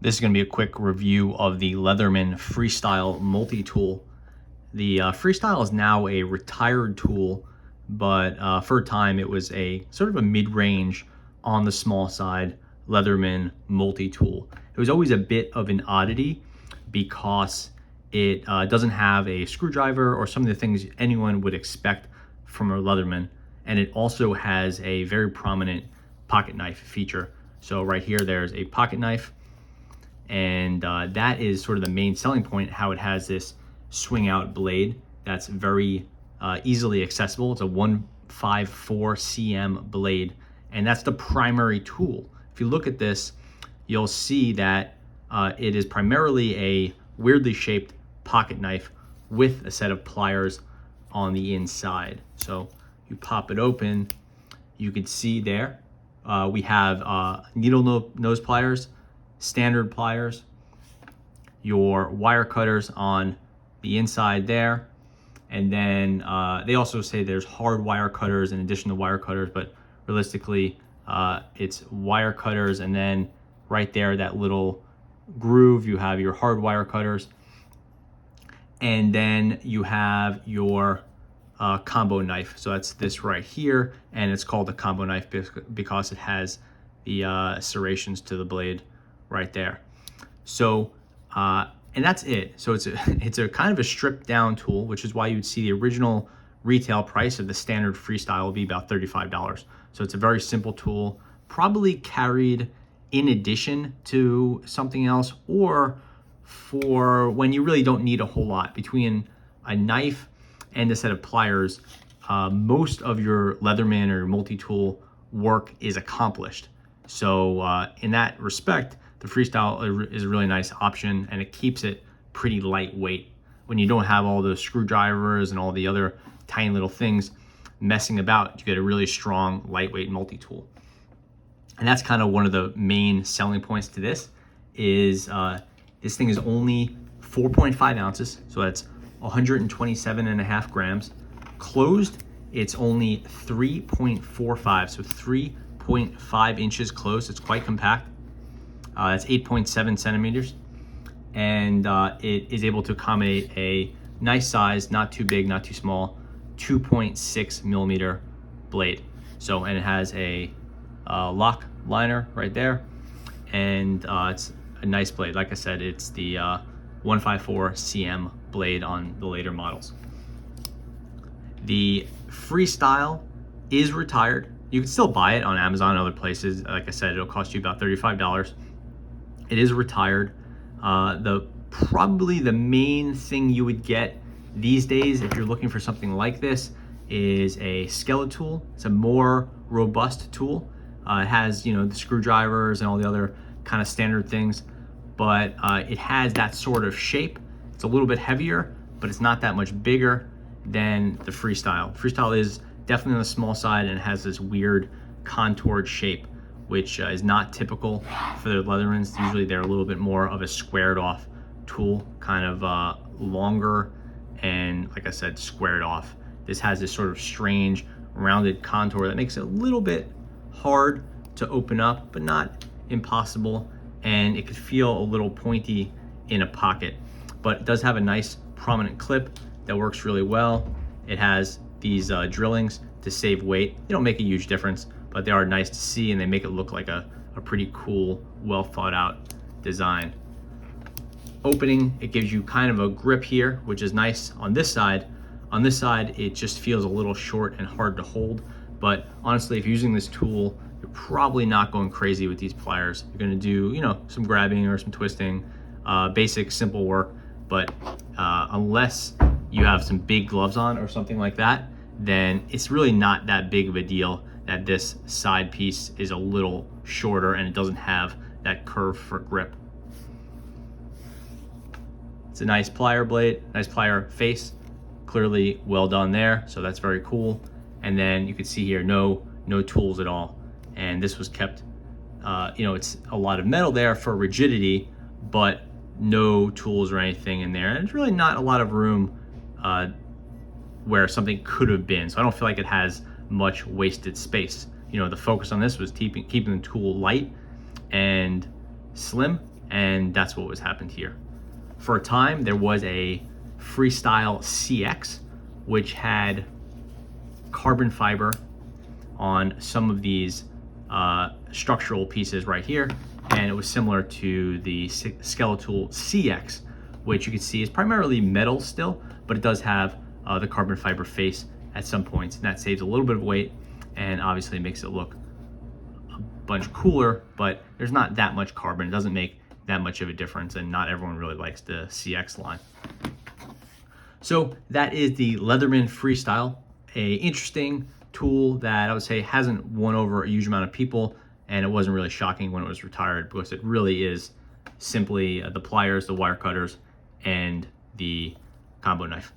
This is going to be a quick review of the Leatherman Freestyle multi-tool. The Freestyle is now a retired tool, but for a time it was a sort of a mid-range on the small side Leatherman multi-tool. It was always a bit of an oddity because it doesn't have a screwdriver or some of the things anyone would expect from a Leatherman, and it also has a very prominent pocket knife feature. So right here there's a pocket knife, and that is sort of the main selling point, how it has this swing out blade that's very easily accessible. It's a 154 cm blade, and that's the primary tool. If you look at this, you'll see that it is primarily a weirdly shaped pocket knife with a set of pliers on the inside. So you pop it open, you can see there we have needle nose pliers, standard pliers, your wire cutters on the inside there, and then they also say there's hard wire cutters in addition to wire cutters, but realistically it's wire cutters, and then right there, that little groove, you have your hard wire cutters, and then you have your combo knife. So that's this right here, and it's called a combo knife because it has the serrations to the blade right there. So and that's it. So it's a kind of a stripped down tool, which is why you'd see the original retail price of the standard Freestyle will be about $35. So it's a very simple tool, probably carried in addition to something else, or for when you really don't need a whole lot. Between a knife and a set of pliers, most of your Leatherman or your multi-tool work is accomplished. So in that respect, the Freestyle is a really nice option, and it keeps it pretty lightweight. When you don't have all the screwdrivers and all the other tiny little things messing about, you get a really strong, lightweight multi-tool. And that's kind of one of the main selling points to this is this thing is only 4.5 ounces, so that's 127.5 grams. Closed, it's only 3.45, so 3.5 inches closed. It's quite compact. That's 8.7 centimeters, and it is able to accommodate a nice size, not too big, not too small, 2.6 millimeter blade. So, and it has a lock liner right there, and it's a nice blade. Like I said, it's the 154 cm blade on the later models. The Freestyle is retired. You can still buy it on Amazon and other places. Like I said, it'll cost you about $35. It is retired. Probably the main thing you would get these days if you're looking for something like this is a skeleton tool. It's a more robust tool. It has, the screwdrivers and all the other kind of standard things, but it has that sort of shape. It's a little bit heavier, but it's not that much bigger than the Freestyle. Freestyle is definitely on the small side and has this weird contoured shape, which is not typical for the Leathermans. Usually they're a little bit more of a squared off tool, kind of longer and, like I said, squared off. This has this sort of strange rounded contour that makes it a little bit hard to open up, but not impossible, and it could feel a little pointy in a pocket. But it does have a nice prominent clip that works really well. It has these drillings to save weight. They don't make a huge difference, but they are nice to see, and they make it look like a pretty cool, well thought out design. Opening, it gives you kind of a grip here, which is nice on this side. On this side, it just feels a little short and hard to hold, but honestly, if you're using this tool, you're probably not going crazy with these pliers. You're gonna do, some grabbing or some twisting, basic, simple work, but unless you have some big gloves on or something like that, then it's really not that big of a deal that this side piece is a little shorter and it doesn't have that curve for grip. It's a nice plier blade, nice plier face, clearly well done there, so that's very cool. And then you can see here, no tools at all. And this was kept, it's a lot of metal there for rigidity, but no tools or anything in there. And it's really not a lot of room where something could have been. So I don't feel like it has much wasted space. The focus on this was keeping the tool light and slim, and that's what was happened here. For a time, there was a Freestyle CX, which had carbon fiber on some of these structural pieces right here, and it was similar to the Skeletal CX, which you can see is primarily metal still, but it does have the carbon fiber face at some points, and that saves a little bit of weight and obviously makes it look a bunch cooler, but there's not that much carbon. It doesn't make that much of a difference, and not everyone really likes the CX line. So that is the Leatherman Freestyle, a interesting tool that I would say hasn't won over a huge amount of people, and it wasn't really shocking when it was retired because it really is simply the pliers, the wire cutters, and the combo knife.